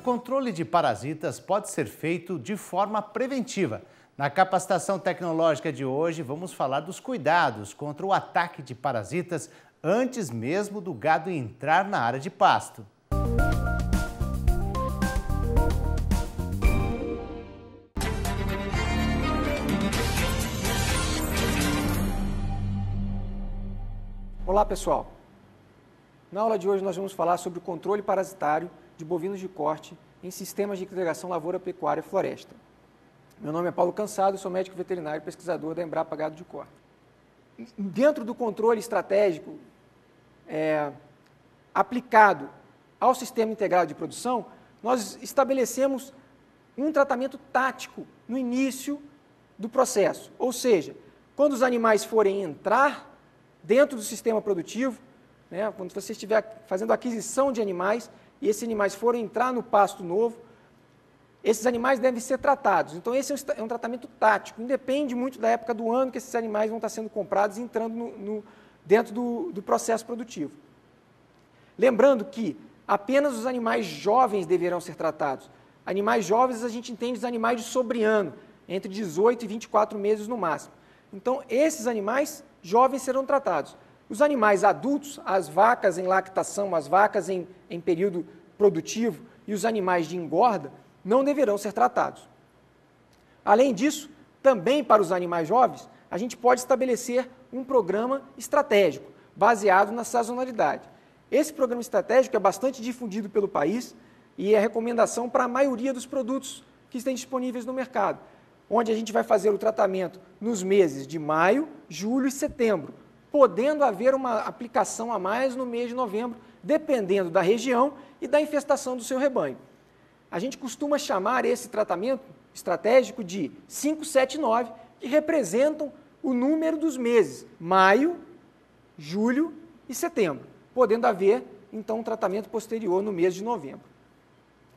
controle de parasitas pode ser feito de forma preventiva. Na capacitação tecnológica de hoje, vamos falar dos cuidados contra o ataque de parasitas antes mesmo do gado entrar na área de pasto. Olá pessoal, na aula de hoje nós vamos falar sobre o controle parasitário de bovinos de corte em sistemas de integração lavoura, pecuária e floresta. Meu nome é Paulo Cansado, sou médico veterinário e pesquisador da Embrapa Gado de Corte. Dentro do controle estratégico aplicado ao sistema integrado de produção, nós estabelecemos um tratamento tático no início do processo, ou seja, quando os animais forem entrar dentro do sistema produtivo, né, quando você estiver fazendo aquisição de animais e esses animais forem entrar no pasto novo, esses animais devem ser tratados. Então, esse é um tratamento tático, independe muito da época do ano que esses animais vão estar sendo comprados e entrando dentro do processo produtivo. Lembrando que apenas os animais jovens deverão ser tratados. Animais jovens, a gente entende os animais de sobre-ano, entre 18 e 24 meses no máximo. Então, esses animais jovens serão tratados. Os animais adultos, as vacas em lactação, as vacas em período produtivo e os animais de engorda não deverão ser tratados. Além disso, também para os animais jovens, a gente pode estabelecer um programa estratégico, baseado na sazonalidade. Esse programa estratégico é bastante difundido pelo país e é recomendação para a maioria dos produtos que estão disponíveis no mercado, onde a gente vai fazer o tratamento nos meses de maio, julho e setembro, podendo haver uma aplicação a mais no mês de novembro, dependendo da região e da infestação do seu rebanho. A gente costuma chamar esse tratamento estratégico de 5, 7 e 9, que representam o número dos meses, maio, julho e setembro, podendo haver, então, um tratamento posterior no mês de novembro.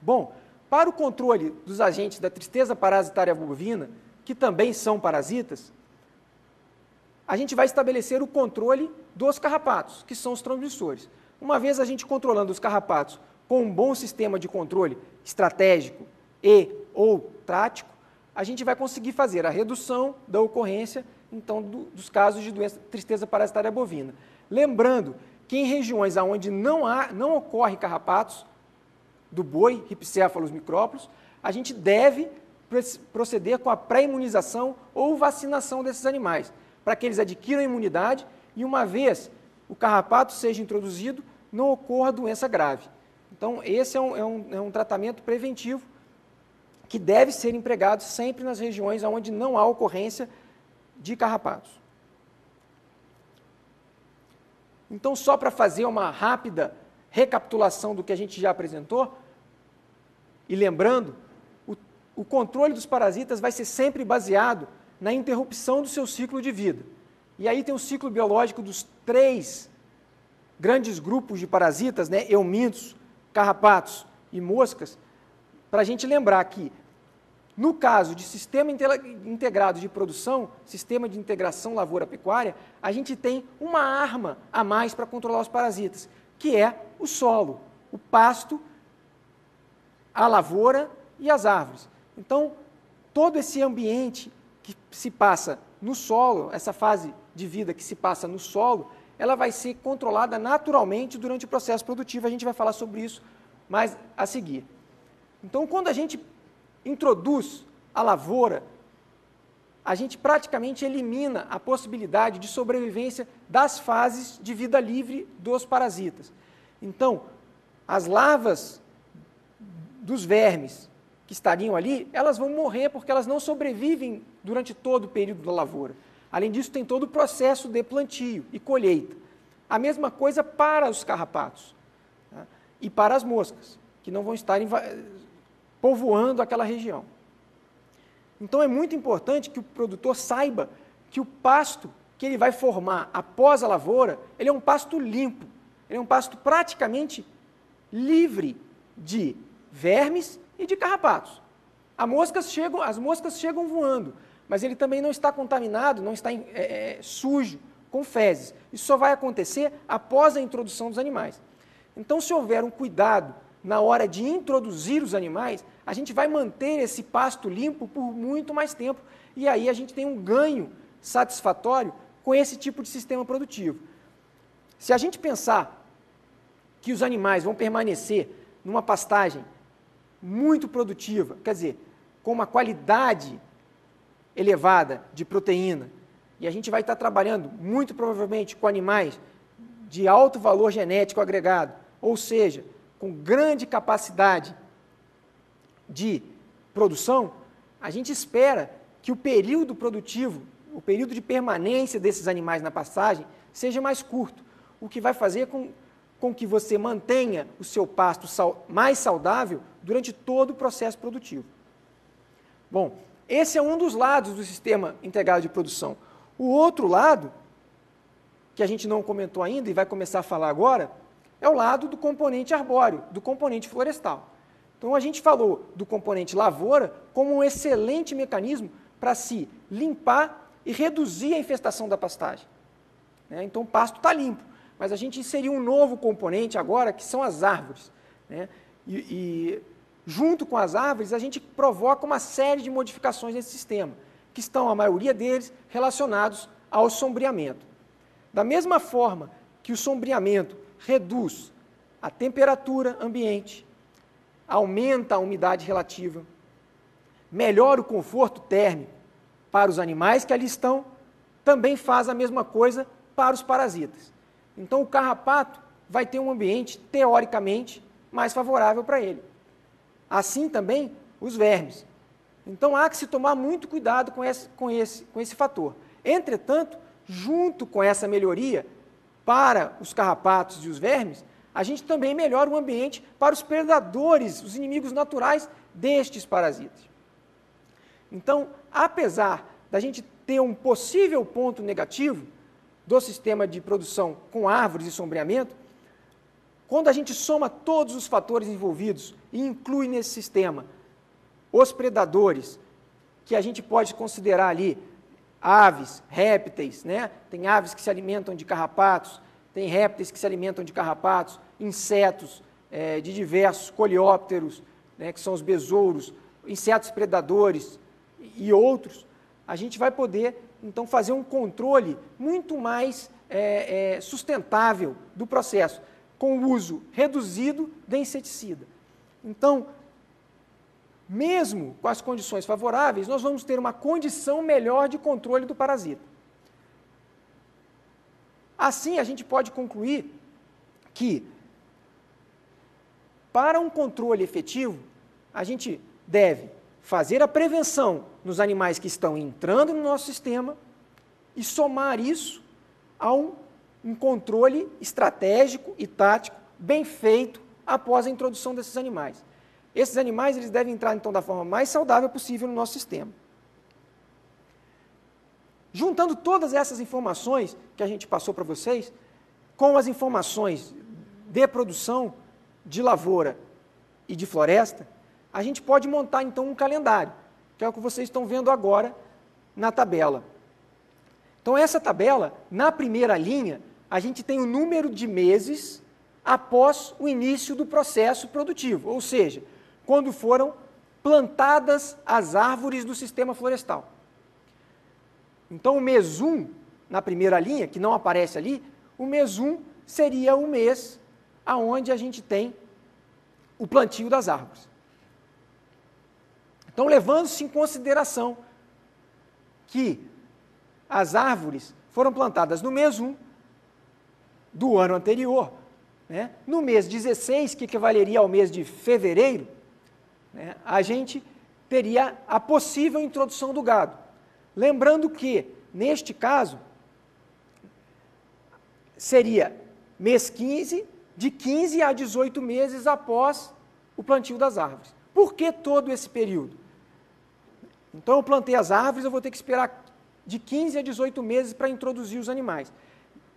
Bom, para o controle dos agentes da tristeza parasitária bovina, que também são parasitas, a gente vai estabelecer o controle dos carrapatos, que são os transmissores. Uma vez a gente controlando os carrapatos com um bom sistema de controle estratégico ou tático, a gente vai conseguir fazer a redução da ocorrência, então, dos casos de doença tristeza parasitária bovina. Lembrando que em regiões onde não ocorre carrapatos, do boi, ripicéfalos, micrópolos, a gente deve proceder com a pré-imunização ou vacinação desses animais, para que eles adquiram imunidade e, uma vez o carrapato seja introduzido, não ocorra doença grave. Então, esse é um tratamento preventivo que deve ser empregado sempre nas regiões onde não há ocorrência de carrapatos. Então, só para fazer uma rápida recapitulação do que a gente já apresentou, e lembrando, o controle dos parasitas vai ser sempre baseado na interrupção do seu ciclo de vida. E aí tem o ciclo biológico dos 3 grandes grupos de parasitas, né, eumintos, carrapatos e moscas, para a gente lembrar que, no caso de sistema integrado de produção, sistema de integração lavoura-pecuária, a gente tem uma arma a mais para controlar os parasitas, que é o solo, o pasto, a lavoura e as árvores. Então, todo esse ambiente que se passa no solo, essa fase de vida que se passa no solo, ela vai ser controlada naturalmente durante o processo produtivo. A gente vai falar sobre isso mais a seguir. Então, quando a gente introduz a lavoura, a gente praticamente elimina a possibilidade de sobrevivência das fases de vida livre dos parasitas. Então, as larvas dos vermes que estariam ali, elas vão morrer porque elas não sobrevivem durante todo o período da lavoura. Além disso, tem todo o processo de plantio e colheita. A mesma coisa para os carrapatos, tá? E para as moscas, que não vão estar povoando aquela região. Então, é muito importante que o produtor saiba que o pasto que ele vai formar após a lavoura, ele é um pasto limpo, ele é um pasto praticamente livre de vermes e de carrapatos. As moscas chegam voando, mas ele também não está contaminado, não está sujo, com fezes. Isso só vai acontecer após a introdução dos animais. Então, se houver um cuidado na hora de introduzir os animais, a gente vai manter esse pasto limpo por muito mais tempo. E aí a gente tem um ganho satisfatório com esse tipo de sistema produtivo. Se a gente pensar que os animais vão permanecer numa pastagem muito produtiva, quer dizer, com uma qualidade elevada de proteína, e a gente vai estar trabalhando muito provavelmente com animais de alto valor genético agregado, ou seja, com grande capacidade de produção, a gente espera que o período produtivo, o período de permanência desses animais na pastagem seja mais curto, o que vai fazer com que você mantenha o seu pasto mais saudável durante todo o processo produtivo. Bom, esse é um dos lados do sistema integrado de produção. O outro lado, que a gente não comentou ainda e vai começar a falar agora, é o lado do componente arbóreo, do componente florestal. Então, a gente falou do componente lavoura como um excelente mecanismo para se limpar e reduzir a infestação da pastagem. Então, o pasto está limpo, mas a gente inseriu um novo componente agora, que são as árvores. E junto com as árvores, a gente provoca uma série de modificações nesse sistema, que estão, a maioria deles, relacionados ao sombreamento. Da mesma forma que o sombreamento reduz a temperatura ambiente, aumenta a umidade relativa, melhora o conforto térmico para os animais que ali estão, também faz a mesma coisa para os parasitas. Então, o carrapato vai ter um ambiente, teoricamente, mais favorável para ele. Assim também os vermes. Então, há que se tomar muito cuidado com esse fator. Entretanto, junto com essa melhoria para os carrapatos e os vermes, a gente também melhora o ambiente para os predadores, os inimigos naturais destes parasitas. Então, apesar da gente ter um possível ponto negativo do sistema de produção com árvores e sombreamento, quando a gente soma todos os fatores envolvidos e inclui nesse sistema os predadores, que a gente pode considerar ali aves, répteis, Tem aves que se alimentam de carrapatos, tem répteis que se alimentam de carrapatos, insetos de diversos coleópteros, que são os besouros, insetos predadores e outros, a gente vai poder, então, fazer um controle muito mais sustentável do processo, com o uso reduzido de inseticida. Então, mesmo com as condições favoráveis, nós vamos ter uma condição melhor de controle do parasita. Assim, a gente pode concluir que, para um controle efetivo, a gente deve fazer a prevenção nos animais que estão entrando no nosso sistema e somar isso a um controle estratégico e tático bem feito após a introdução desses animais. Esses animais eles devem entrar, então, da forma mais saudável possível no nosso sistema. Juntando todas essas informações que a gente passou para vocês, com as informações de produção, de lavoura e de floresta, a gente pode montar, então, um calendário, que é o que vocês estão vendo agora na tabela. Então, essa tabela, na primeira linha, a gente tem o número de meses após o início do processo produtivo, ou seja, quando foram plantadas as árvores do sistema florestal. Então, o mês 1, na primeira linha, que não aparece ali, o mês 1 seria o mês onde a gente tem o plantio das árvores. Então, levando-se em consideração que as árvores foram plantadas no mês 1 do ano anterior, no mês 16, que equivaleria ao mês de fevereiro, a gente teria a possível introdução do gado. Lembrando que, neste caso, seria mês 15, de 15 a 18 meses após o plantio das árvores. Por que todo esse período? Então, eu plantei as árvores, eu vou ter que esperar de 15 a 18 meses para introduzir os animais.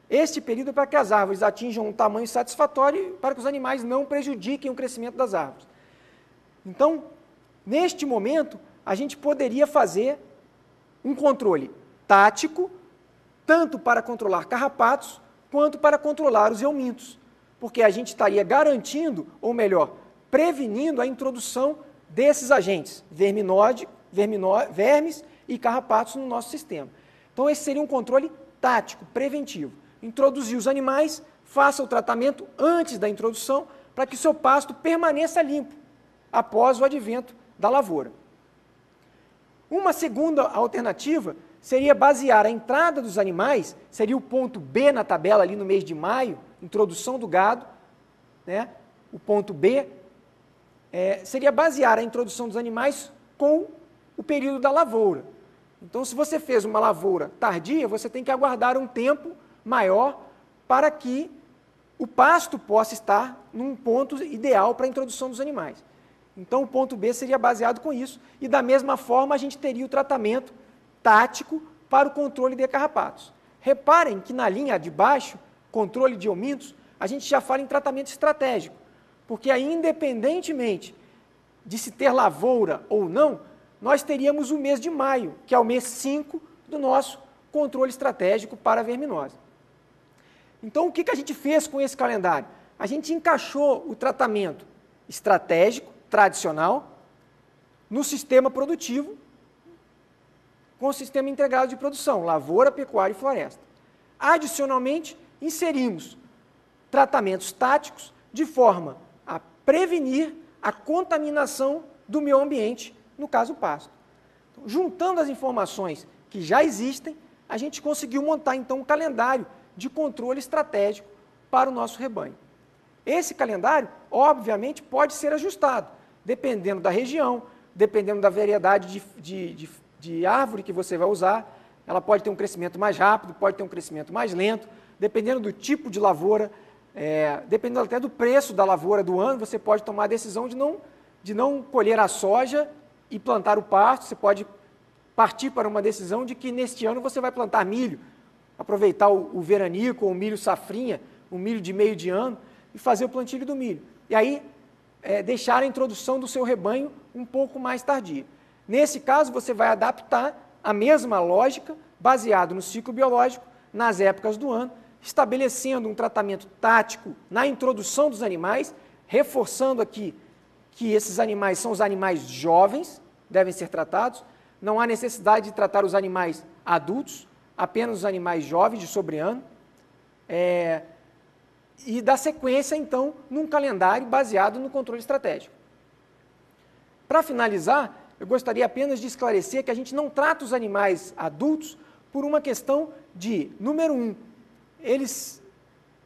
Este período é para que as árvores atinjam um tamanho satisfatório para que os animais não prejudiquem o crescimento das árvores. Então, neste momento, a gente poderia fazer um controle tático, tanto para controlar carrapatos, quanto para controlar os eumintos, porque a gente estaria garantindo, ou melhor, prevenindo a introdução desses agentes, vermes e carrapatos no nosso sistema. Então, esse seria um controle tático, preventivo. Introduzir os animais, faça o tratamento antes da introdução, para que o seu pasto permaneça limpo após o advento da lavoura. Uma segunda alternativa seria basear a entrada dos animais, seria o ponto B na tabela ali no mês de maio, introdução do gado, né? O ponto B seria basear a introdução dos animais com o período da lavoura. Então, se você fez uma lavoura tardia, você tem que aguardar um tempo maior para que o pasto possa estar num ponto ideal para a introdução dos animais. Então, o ponto B seria baseado com isso, e da mesma forma a gente teria o tratamento tático para o controle de carrapatos. Reparem que na linha de baixo, controle de homintos, a gente já fala em tratamento estratégico, porque aí, independentemente de se ter lavoura ou não, nós teríamos o mês de maio, que é o mês 5 do nosso controle estratégico para a verminose. Então, o que a gente fez com esse calendário? A gente encaixou o tratamento estratégico, tradicional, no sistema produtivo, com o sistema integrado de produção, lavoura, pecuária e floresta. Adicionalmente, inserimos tratamentos táticos de forma a prevenir a contaminação do meio ambiente, no caso o pasto. Então, juntando as informações que já existem, a gente conseguiu montar então um calendário de controle estratégico para o nosso rebanho. Esse calendário, obviamente, pode ser ajustado, dependendo da região, dependendo da variedade de árvore que você vai usar. Ela pode ter um crescimento mais rápido, pode ter um crescimento mais lento, dependendo do tipo de lavoura, dependendo até do preço da lavoura do ano, você pode tomar a decisão de não colher a soja e plantar o pasto. Você pode partir para uma decisão de que neste ano você vai plantar milho, aproveitar o veranico ou o milho safrinha, o milho de meio de ano, e fazer o plantio do milho. E aí, deixar a introdução do seu rebanho um pouco mais tardia. Nesse caso, você vai adaptar a mesma lógica, baseado no ciclo biológico, nas épocas do ano, estabelecendo um tratamento tático na introdução dos animais, reforçando aqui que esses animais são os animais jovens, devem ser tratados, não há necessidade de tratar os animais adultos, apenas os animais jovens de sobreano, e dar sequência, então, num calendário baseado no controle estratégico. Para finalizar, eu gostaria apenas de esclarecer que a gente não trata os animais adultos por uma questão de, número 1, eles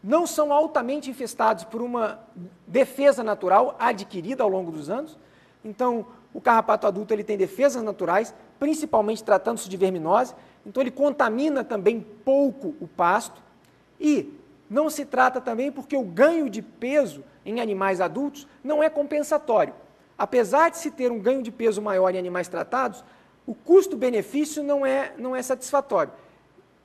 não são altamente infestados por uma defesa natural adquirida ao longo dos anos. Então, o carrapato adulto ele tem defesas naturais, principalmente tratando-se de verminose, então ele contamina também pouco o pasto, e não se trata também porque o ganho de peso em animais adultos não é compensatório. Apesar de se ter um ganho de peso maior em animais tratados, o custo-benefício não é satisfatório.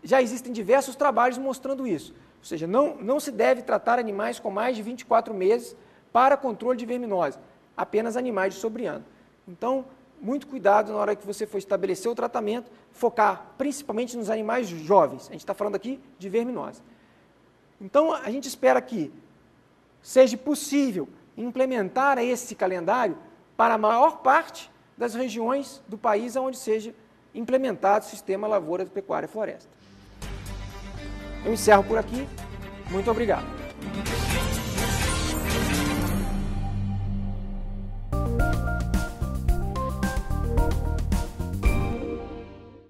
Já existem diversos trabalhos mostrando isso. Ou seja, não se deve tratar animais com mais de 24 meses para controle de verminose, apenas animais de sobreano. Então, muito cuidado na hora que você for estabelecer o tratamento, focar principalmente nos animais jovens. A gente está falando aqui de verminose. Então, a gente espera que seja possível implementar esse calendário para a maior parte das regiões do país onde seja implementado o sistema lavoura, pecuária e floresta. Eu encerro por aqui. Muito obrigado.